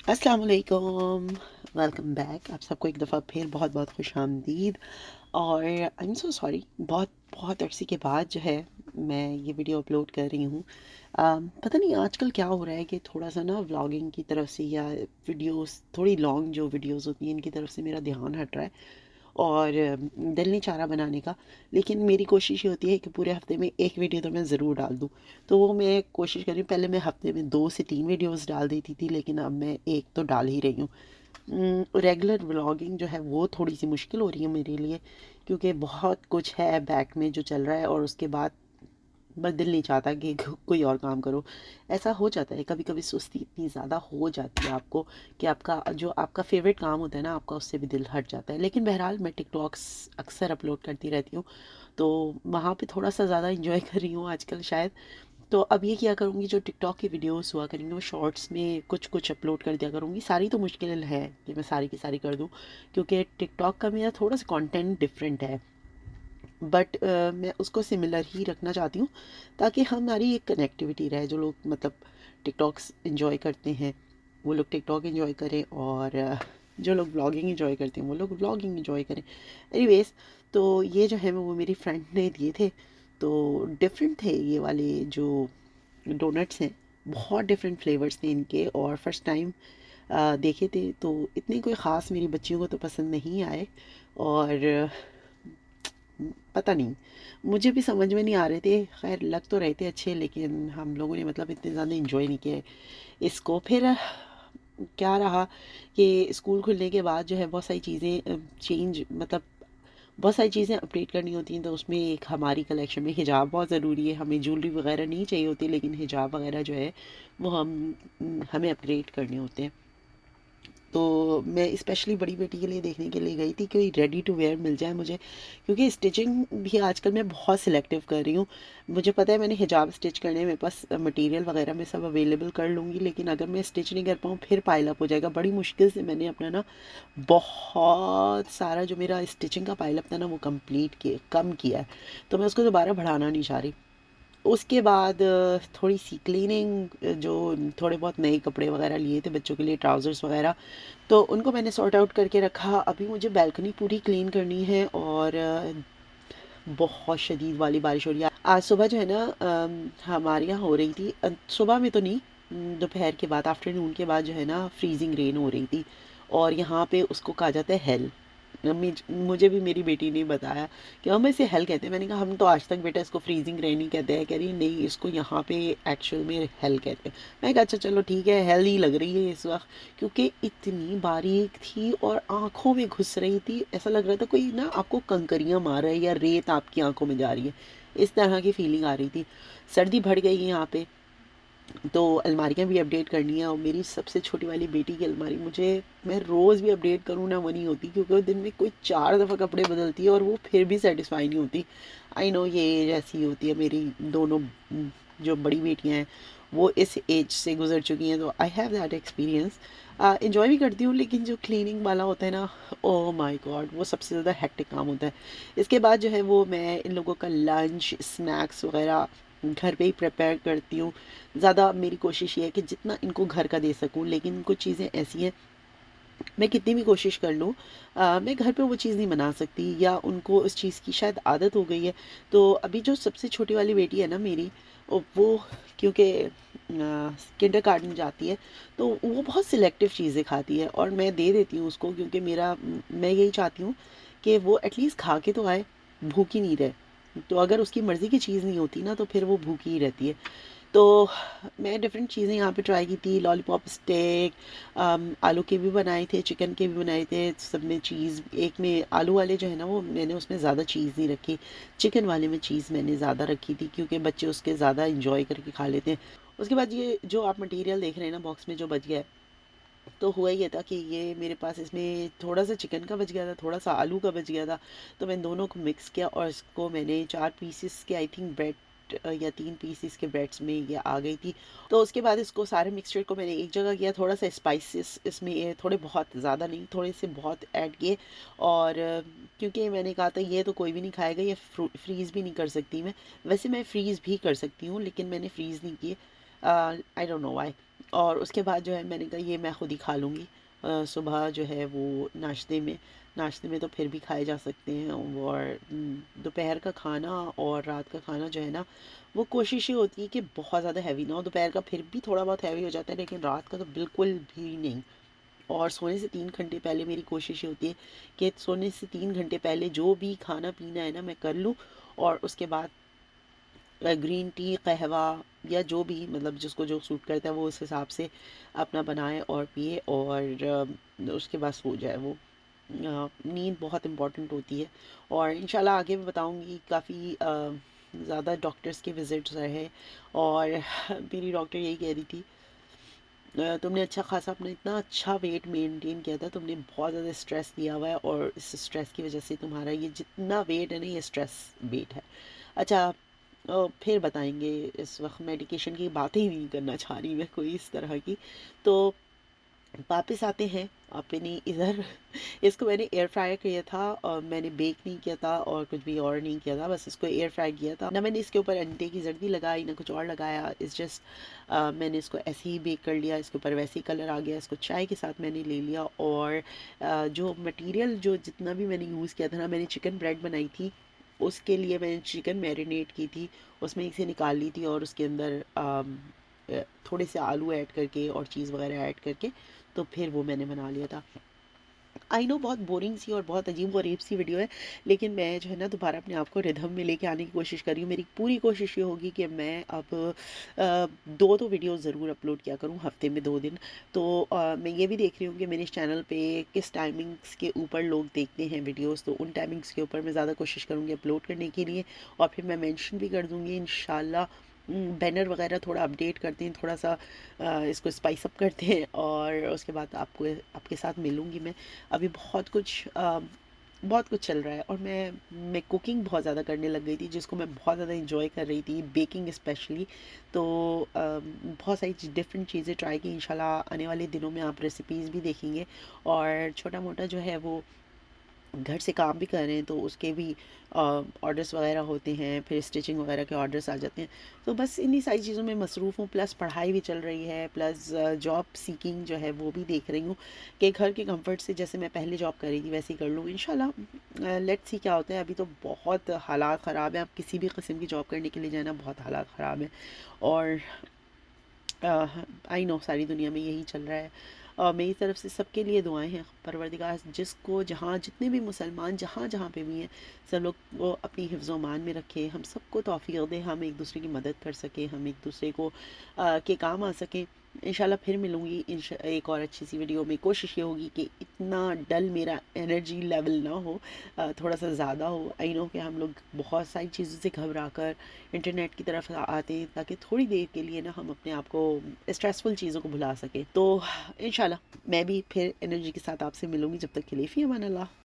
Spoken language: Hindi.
अस्सलाम वालेकुम, वेलकम बैक। आप सबको एक दफ़ा फिर बहुत बहुत खुश आमदीद। और आई एम सो सॉरी, बहुत बहुत अरसे के बाद जो है मैं ये वीडियो अपलोड कर रही हूँ। पता नहीं आजकल क्या हो रहा है कि थोड़ा सा ना व्लॉगिंग की तरफ से या वीडियोस थोड़ी लॉन्ग जो वीडियोस होती हैं इनकी तरफ से मेरा ध्यान हट रहा है। और दिल नहीं चाह रहा बनाने का, लेकिन मेरी कोशिश ये होती है कि पूरे हफ्ते में एक वीडियो तो मैं ज़रूर डाल दूँ। तो वो मैं कोशिश कर रही हूँ, पहले मैं हफ्ते में 2 से 3 वीडियोस डाल देती थी, लेकिन अब मैं एक तो डाल ही रही हूँ। रेगुलर व्लॉगिंग जो है वो थोड़ी सी मुश्किल हो रही है मेरे लिए, क्योंकि बहुत कुछ है बैक में जो चल रहा है और उसके बाद बस दिल नहीं चाहता कि कोई और काम करो। ऐसा हो जाता है कभी कभी, सुस्ती इतनी ज़्यादा हो जाती है आपको कि आपका जो आपका फेवरेट काम होता है ना, आपका उससे भी दिल हट जाता है। लेकिन बहरहाल मैं टिकटॉक्स अक्सर अपलोड करती रहती हूँ, तो वहाँ पे थोड़ा सा ज़्यादा इंजॉय कर रही हूँ आजकल शायद। तो अब ये किया करूँगी, जो टिकटॉक की वीडियोस हुआ करेंगी वो शॉर्ट्स में कुछ कुछ अपलोड कर दिया करूँगी। सारी तो मुश्किल है कि मैं सारी की सारी कर दूँ, क्योंकि टिकटॉक का मेरा थोड़ा सा कंटेंट डिफरेंट है। बट मैं उसको सिमिलर ही रखना चाहती हूँ, ताकि हमारी एक कनेक्टिविटी रहे। जो लोग मतलब टिकटॉक्स इन्जॉय करते हैं वो लोग टिकटॉक इन्जॉय करें, और जो लोग ब्लॉगिंग इन्जॉय करते हैं वो लोग ब्लॉगिंग इन्जॉय करें। एनीवेज, तो ये जो है वो मेरी फ्रेंड ने दिए थे, तो डिफरेंट थे ये वाले जो डोनट्स हैं। बहुत डिफरेंट फ्लेवर्स थे इनके, और फर्स्ट टाइम देखे थे तो इतने कोई ख़ास मेरी बच्चियों को तो पसंद नहीं आए। और पता नहीं, मुझे भी समझ में नहीं आ रहे थे। खैर लग तो रहे थे अच्छे, लेकिन हम लोगों ने मतलब इतने ज़्यादा इंजॉय नहीं किए इसको। फिर क्या रहा कि स्कूल खुलने के बाद जो है बहुत सारी चीज़ें चेंज, मतलब बहुत सारी चीज़ें अपडेट करनी होती हैं। तो उसमें एक हमारी कलेक्शन में हिजाब बहुत ज़रूरी है। हमें ज्वेलरी वगैरह नहीं चाहिए होती, लेकिन हिजाब वगैरह जो है वो हमें अपग्रेड करने होते हैं। तो मैं स्पेशली बड़ी बेटी के लिए देखने के लिए गई थी, कोई रेडी टू वेयर मिल जाए मुझे, क्योंकि स्टिचिंग भी आजकल मैं बहुत सिलेक्टिव कर रही हूँ। मुझे पता है मैंने हिजाब स्टिच करने मेरे पास मटेरियल वगैरह मैं सब अवेलेबल कर लूँगी, लेकिन अगर मैं स्टिच नहीं कर पाऊँ फिर पाइल अप हो जाएगा। बड़ी मुश्किल से मैंने अपना ना बहुत सारा जो मेरा स्टिचिंग का पाइल अप था ना वो कंप्लीट किया, कम किया है। तो मैं उसको दोबारा बढ़ाना नहीं चाह रही। उसके बाद थोड़ी सी क्लीनिंग, जो थोड़े बहुत नए कपड़े वगैरह लिए थे बच्चों के लिए, ट्राउज़र्स वगैरह, तो उनको मैंने सॉर्ट आउट करके रखा। अभी मुझे बालकनी पूरी क्लीन करनी है, और बहुत शदीद वाली बारिश हो रही है। आज सुबह जो है ना हमारे यहाँ हो रही थी, सुबह में तो नहीं, दोपहर के बाद, आफ्टरनून के बाद जो है ना फ्रीजिंग रेन हो रही थी। और यहाँ पे उसको कहा जाता है हेल। मुझे भी मेरी बेटी ने बताया कि हम इसे हेल कहते हैं। मैंने कहा हम तो आज तक बेटा इसको फ्रीजिंग रेन ही कहते हैं। कह रही नहीं, इसको यहाँ पे एक्चुअल में हेल कहते हैं। मैं कहा अच्छा चलो ठीक है, हेल ही लग रही है इस वक्त, क्योंकि इतनी बारीक थी और आंखों में घुस रही थी। ऐसा लग रहा था कोई ना आपको कंकरियां मार रहा है या रेत आपकी आंखों में जा रही है, इस तरह की फीलिंग आ रही थी। सर्दी बढ़ गई है यहाँ पे, तो अलमारियाँ भी अपडेट करनी है। और मेरी सबसे छोटी वाली बेटी की अलमारी मुझे, मैं रोज़ भी अपडेट करूँ ना वो नहीं होती, क्योंकि वो दिन में कोई 4 दफ़ा कपड़े बदलती है और वो फिर भी सेटिस्फाई नहीं होती। आई नो ये एज ऐसी होती है। मेरी दोनों जो बड़ी बेटियाँ हैं वो इस एज से गुजर चुकी हैं, तो I have that experience. Enjoy भी करती हूँ, लेकिन जो क्लीनिंग वाला होता है ना, ओह माय गॉड, वो सबसे ज़्यादा हेक्टिक काम होता है। इसके बाद जो है वो मैं इन लोगों का लंच स्नैक्स वगैरह घर पे ही प्रिपेयर करती हूँ। ज़्यादा मेरी कोशिश ये है कि जितना इनको घर का दे सकूँ, लेकिन कुछ चीज़ें ऐसी हैं मैं कितनी भी कोशिश कर लूँ मैं घर पे वो चीज़ नहीं बना सकती, या उनको उस चीज़ की शायद आदत हो गई है। तो अभी जो सबसे छोटी वाली बेटी है ना मेरी, वो क्योंकि किंडरगार्टन जाती है, तो वो बहुत सिलेक्टिव चीज़ें खाती है, और मैं दे देती हूँ उसको, क्योंकि मेरा मैं यही चाहती हूँ कि वो एटलीस्ट खा के तो आए, भूखी नहीं रहे। तो अगर उसकी मर्ज़ी की चीज़ नहीं होती ना, तो फिर वो भूखी ही रहती है। तो मैं डिफरेंट चीज़ें यहाँ पे ट्राई की थी, लॉलीपॉप स्टेक, आलू के भी बनाए थे, चिकन के भी बनाए थे। सब में चीज़, एक में आलू वाले जो है ना वो मैंने उसमें ज़्यादा चीज़ नहीं रखी, चिकन वाले में चीज़ मैंने ज़्यादा रखी थी, क्योंकि बच्चे उसके ज़्यादा इंजॉय करके खा लेते हैं। उसके बाद ये जो आप मटेरियल देख रहे हैं ना बॉक्स में जो बच गया है, तो हुआ ये था कि ये मेरे पास इसमें थोड़ा सा चिकन का बच गया था, थोड़ा सा आलू का बच गया था। तो मैं दोनों को मिक्स किया, और इसको मैंने 4 पीसेस के, आई थिंक ब्रेड या 3 पीसेस के ब्रेड्स में ये आ गई थी। तो उसके बाद इसको सारे मिक्सचर को मैंने एक जगह किया, थोड़ा सा स्पाइसेस इसमें थोड़े बहुत, ज़्यादा नहीं, थोड़े से बहुत ऐड किए। और क्योंकि मैंने कहा था ये तो कोई भी नहीं खाएगा, ये फ्रीज़ भी नहीं कर सकती मैं। वैसे मैं फ्रीज़ भी कर सकती हूँ, लेकिन मैंने फ्रीज़ नहीं किए। I don't know why. और उसके बाद जो है मैंने कहा ये मैं खुद ही खा लूँगी। सुबह जो है वो नाश्ते में तो फिर भी खाए जा सकते हैं, और दोपहर का खाना और रात का खाना जो है ना, वो कोशिश ये होती है कि बहुत ज़्यादा हैवी ना हो। दोपहर का फिर भी थोड़ा बहुत हैवी हो जाता है, लेकिन रात का तो बिल्कुल भी नहीं। और सोने से 3 घंटे पहले मेरी कोशिश ये होती है कि सोने से 3 घंटे पहले जो भी खाना पीना है ना मैं कर लूँ, और उसके बाद ग्रीन टी, कहवा या जो भी मतलब जिसको जो सूट करता है वो उस हिसाब से अपना बनाए और पिए, और उसके बाद सो जाए वो। नींद बहुत इम्पॉर्टेंट होती है। और इंशाल्लाह आगे मैं बताऊंगी, काफ़ी ज़्यादा डॉक्टर्स के विज़िट्स रहे, और मेरी डॉक्टर यही कह रही थी, तुमने अच्छा खासा अपना इतना अच्छा वेट मेंटेन किया था, तुमने बहुत ज़्यादा स्ट्रेस लिया हुआ है, और इस स्ट्रेस की वजह से तुम्हारा ये जितना वेट है ना, ये स्ट्रेस वेट है। अच्छा, फिर बताएंगे। इस वक्त मेडिकेशन की बातें ही नहीं करना चाह रही मैं कोई इस तरह की। तो वापस आते हैं अपने इधर। इसको मैंने एयर फ्राई किया था, और मैंने बेक नहीं किया था और कुछ भी और नहीं किया था, बस इसको एयर फ्राई किया था ना। मैंने इसके ऊपर अंडे की जर्दी लगाई ना कुछ और लगाया, इस जस्ट मैंने इसको ऐसे ही बेक कर लिया। इसके ऊपर वैसे ही कलर आ गया, इसको चाय के साथ मैंने ले लिया। और जो मटेरियल जो जितना भी मैंने यूज़ किया था ना, मैंने चिकन ब्रेड बनाई थी, उसके लिए मैंने चिकन मैरिनेट की थी, उसमें इसे निकाल ली थी, और उसके अंदर थोड़े से आलू ऐड करके और चीज़ वगैरह ऐड करके तो फिर वो मैंने बना लिया था। आई नो बहुत बोरिंग सी और बहुत अजीब व अरीब सी वीडियो है, लेकिन मैं जो है ना दोबारा अपने आप को रिदम में लेके आने की कोशिश कर रही हूँ। मेरी पूरी कोशिश ये होगी कि मैं अब दो तो वीडियो ज़रूर अपलोड किया करूँ हफ्ते में 2 दिन। तो मैं ये भी देख रही हूँ कि मेरे इस चैनल पे किस टाइमिंग्स के ऊपर लोग देखते हैं वीडियोस, तो उन टाइमिंग्स के ऊपर मैं ज़्यादा कोशिश करूँगी अपलोड करने के लिए। और फिर मैं मेंशन भी कर दूँगी इंशाल्लाह। बैनर वगैरह थोड़ा अपडेट करते हैं, थोड़ा सा इसको स्पाइस अप करते हैं, और उसके बाद आपको आपके साथ मिलूँगी मैं। अभी बहुत कुछ चल रहा है, और मैं कुकिंग बहुत ज़्यादा करने लग गई थी, जिसको मैं बहुत ज़्यादा इंजॉय कर रही थी, बेकिंग स्पेशली। तो बहुत सारी डिफरेंट चीज़ें ट्राई की। इंशाल्लाह आने वाले दिनों में आप रेसिपीज़ भी देखेंगे, और छोटा मोटा जो है वो घर से काम भी कर रहे हैं, तो उसके भी ऑर्डर्स वगैरह होते हैं, फिर स्टिचिंग वगैरह के ऑर्डर्स आ जाते हैं। तो बस इन्हीं सारी चीज़ों में मसरूफ़ हूँ, प्लस पढ़ाई भी चल रही है, प्लस जॉब सीकिंग जो है वो भी देख रही हूँ कि घर के कंफर्ट से जैसे मैं पहले जॉब कर रही थी वैसे ही कर लूँ इंशाल्लाह। लेट्स सी क्या होता है। अभी तो बहुत हालात ख़राब हैं, आप किसी भी किस्म की जॉब करने के लिए जाना, बहुत हालात ख़राब हैं। और आई नो सारी दुनिया में यही चल रहा है। मेरी तरफ से सबके लिए दुआएं हैं, परवरदिगार जिसको जहाँ जितने भी मुसलमान जहाँ जहाँ पे भी हैं, सब लोग वो अपनी हिफ्ज़ मान में रखे, हम सबको तौफीक दे, हम एक दूसरे की मदद कर सकें, हम एक दूसरे को के काम आ सकें। इंशाल्लाह फिर मिलूँगी एक और अच्छी सी वीडियो में। कोशिश ये होगी कि इतना डल मेरा एनर्जी लेवल ना हो, थोड़ा सा ज़्यादा हो। आई नो कि हम लोग बहुत सारी चीज़ों से घबरा कर इंटरनेट की तरफ आते हैं, ताकि थोड़ी देर के लिए ना हम अपने आप को स्ट्रेसफुल चीज़ों को भुला सकें। तो इंशाल्लाह मैं भी फिर एनर्जी के साथ आपसे मिलूँगी। जब तक के लिए फ़ी अमान अल्लाह।